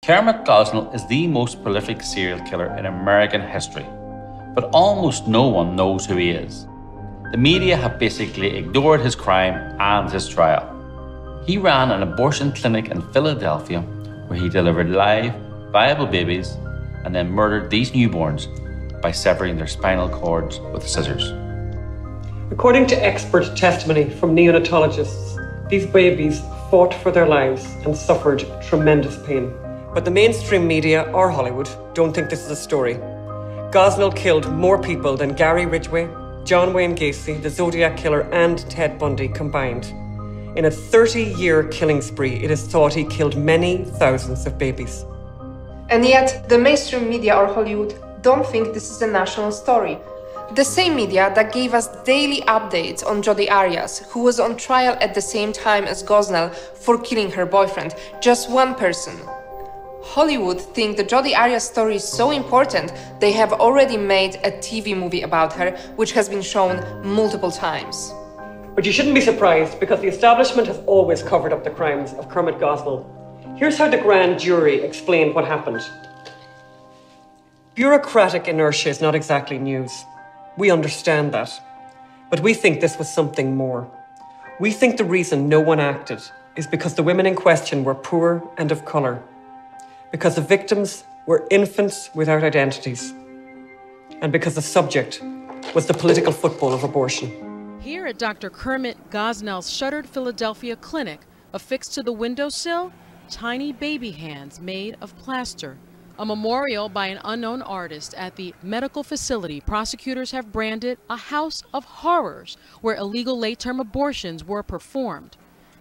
Kermit Gosnell is the most prolific serial killer in American history, but almost no one knows who he is. The media have basically ignored his crime and his trial. He ran an abortion clinic in Philadelphia where he delivered live, viable babies and then murdered these newborns by severing their spinal cords with scissors. According to expert testimony from neonatologists, these babies fought for their lives and suffered tremendous pain. But the mainstream media or Hollywood don't think this is a story. Gosnell killed more people than Gary Ridgway, John Wayne Gacy, the Zodiac Killer, and Ted Bundy combined. In a 30-year killing spree, it is thought he killed many thousands of babies. And yet, the mainstream media or Hollywood don't think this is a national story. The same media that gave us daily updates on Jodi Arias, who was on trial at the same time as Gosnell for killing her boyfriend, just one person. Hollywood think the Jodi Arias story is so important, they have already made a TV movie about her, which has been shown multiple times. But you shouldn't be surprised, because the establishment has always covered up the crimes of Kermit Gosnell. Here's how the grand jury explained what happened. Bureaucratic inertia is not exactly news. We understand that. But we think this was something more. We think the reason no one acted is because the women in question were poor and of colour. Because the victims were infants without identities. And because the subject was the political football of abortion. Here at Dr. Kermit Gosnell's shuttered Philadelphia clinic, affixed to the windowsill, tiny baby hands made of plaster. A memorial by an unknown artist at the medical facility prosecutors have branded a house of horrors where illegal late-term abortions were performed.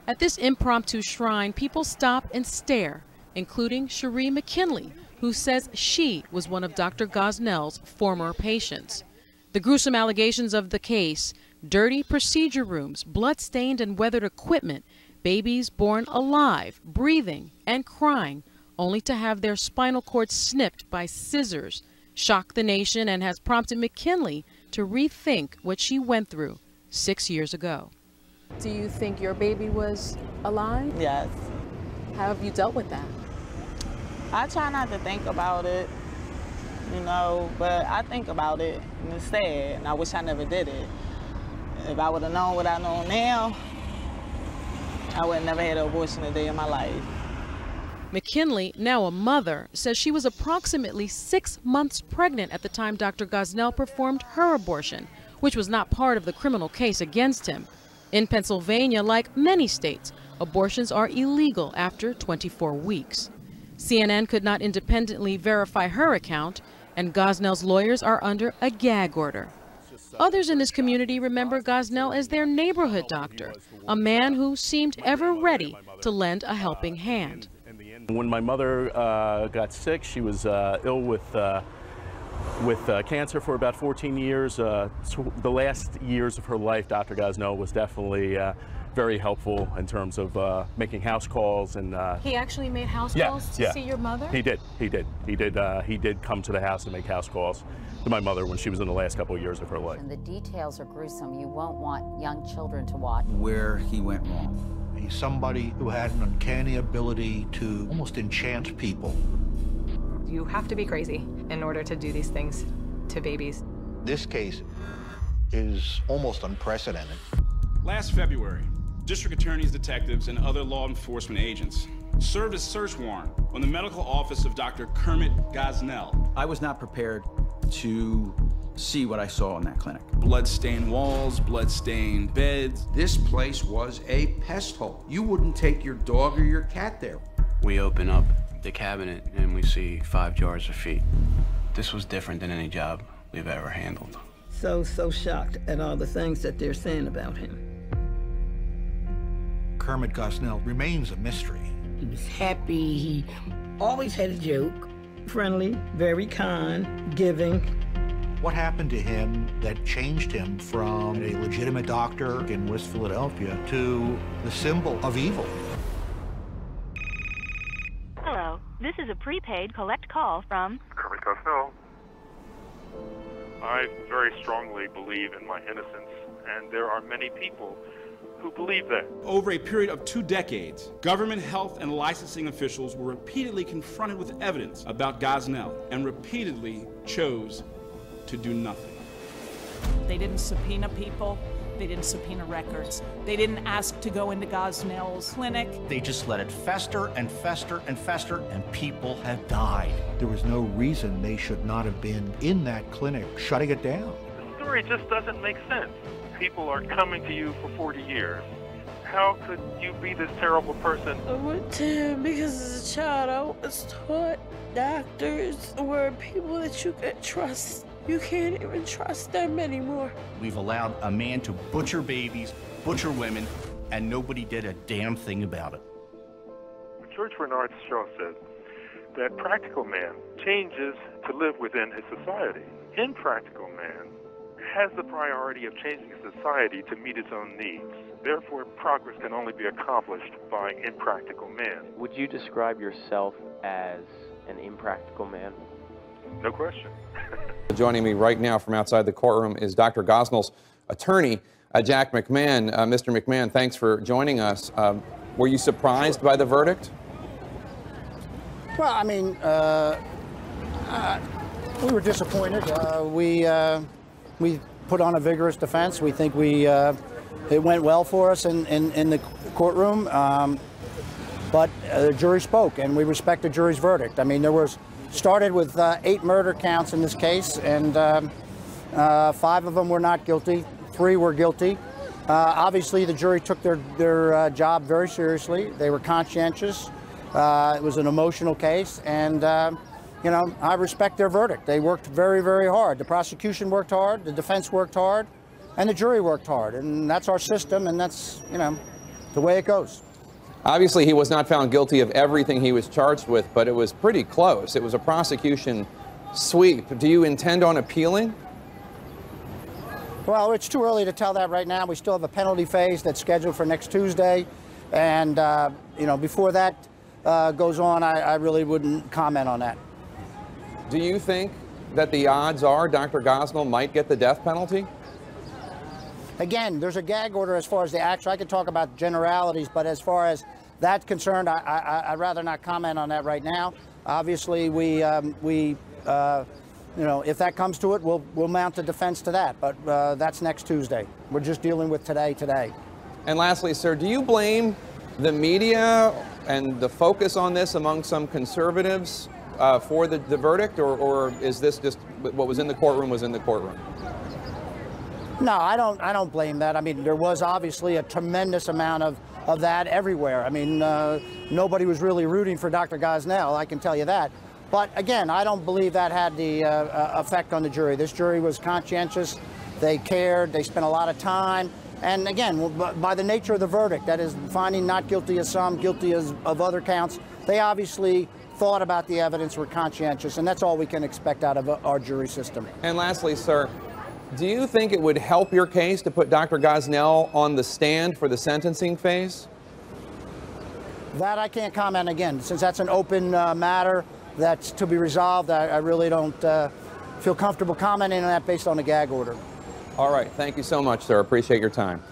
At this impromptu shrine, people stop and stare, including Cherie McKinley, who says she was one of Dr. Gosnell's former patients. The gruesome allegations of the case: dirty procedure rooms, blood-stained and weathered equipment, babies born alive, breathing, and crying, only to have their spinal cords snipped by scissors, shocked the nation and has prompted McKinley to rethink what she went through 6 years ago. Do you think your baby was alive? Yes. How have you dealt with that? I try not to think about it, you know, but I think about it and it's sad, and I wish I never did it. If I would have known what I know now, I would have never had an abortion a day in my life. McKinley, now a mother, says she was approximately 6 months pregnant at the time Dr. Gosnell performed her abortion, which was not part of the criminal case against him. In Pennsylvania, like many states, abortions are illegal after 24 weeks. CNN could not independently verify her account, and Gosnell's lawyers are under a gag order. Others in this community remember Gosnell as their neighborhood doctor, a man who seemed ever ready to lend a helping hand. When my mother got sick, she was ill with cancer for about 14 years. So the last years of her life, Dr. Gosnell was definitely very helpful in terms of making house calls and. He actually made house calls to see your mother? He did come to the house and make house calls to my mother when she was in the last couple of years of her life. And the details are gruesome. You won't want young children to watch. Where he went wrong. He's somebody who had an uncanny ability to almost enchant people. You have to be crazy in order to do these things to babies. This case is almost unprecedented. Last February, district attorneys, detectives, and other law enforcement agents served a search warrant on the medical office of Dr. Kermit Gosnell. I was not prepared to see what I saw in that clinic. Blood-stained walls, blood-stained beds. This place was a pest hole. You wouldn't take your dog or your cat there. We open up the cabinet and we see 5 jars of feet. This was different than any job we've ever handled. So shocked at all the things that they're saying about him. Kermit Gosnell remains a mystery. He was happy, he always had a joke. Friendly, very kind, giving. What happened to him that changed him from a legitimate doctor in West Philadelphia to the symbol of evil? Hello, this is a prepaid collect call from Kermit Gosnell. I very strongly believe in my innocence, and there are many people who believe that. Over a period of 2 decades, government health and licensing officials were repeatedly confronted with evidence about Gosnell and repeatedly chose to do nothing. They didn't subpoena people. They didn't subpoena records. They didn't ask to go into Gosnell's clinic. They just let it fester and fester and fester, and people have died. There was no reason they should not have been in that clinic shutting it down. The story just doesn't make sense. People are coming to you for 40 years. How could you be this terrible person? I went to him because as a child I was taught doctors were people that you could trust. You can't even trust them anymore. We've allowed a man to butcher babies, butcher women, and nobody did a damn thing about it. George Bernard Shaw said that practical man changes to live within his society. Impractical man has the priority of changing society to meet its own needs. Therefore, progress can only be accomplished by impractical man. Would you describe yourself as an impractical man? No question. Joining me right now from outside the courtroom is Dr. Gosnell's attorney, Jack McMahon. Mr. McMahon, thanks for joining us. Were you surprised by the verdict? Well, I mean, we were disappointed. We put on a vigorous defense. We think it went well for us in the courtroom. But the jury spoke, and we respect the jury's verdict. I mean, started with 8 murder counts in this case, and 5 of them were not guilty, 3 were guilty. Obviously, the jury took their job very seriously. They were conscientious. It was an emotional case, and you know, I respect their verdict. They worked very, very hard. The prosecution worked hard, the defense worked hard, and the jury worked hard. And that's our system, and that's, you know, the way it goes. Obviously, he was not found guilty of everything he was charged with, but it was pretty close. It was a prosecution sweep. Do you intend on appealing? Well, it's too early to tell that right now. We still have a penalty phase that's scheduled for next Tuesday. And, you know, before that goes on, I really wouldn't comment on that. Do you think that the odds are Dr. Gosnell might get the death penalty? Again, there's a gag order as far as the action. I could talk about generalities, but as far as that's concerned, I'd rather not comment on that right now. Obviously, you know, if that comes to it, we'll mount a defense to that. But that's next Tuesday. We're just dealing with today. And lastly, sir, do you blame the media and the focus on this among some conservatives for the verdict, or is this just what was in the courtroom was in the courtroom? No, I don't blame that. I mean, there was obviously a tremendous amount of that everywhere. I mean, nobody was really rooting for Dr. Gosnell, I can tell you that. But again, I don't believe that had the effect on the jury. This jury was conscientious. They cared. They spent a lot of time. And again, by the nature of the verdict, that is finding not guilty of some, guilty of other counts, they obviously thought about the evidence, were conscientious, and that's all we can expect out of our jury system. And lastly, sir, do you think it would help your case to put Dr. Gosnell on the stand for the sentencing phase? That I can't comment again. Since that's an open matter that's to be resolved, I really don't feel comfortable commenting on that based on a gag order. All right. Thank you so much, sir. Appreciate your time.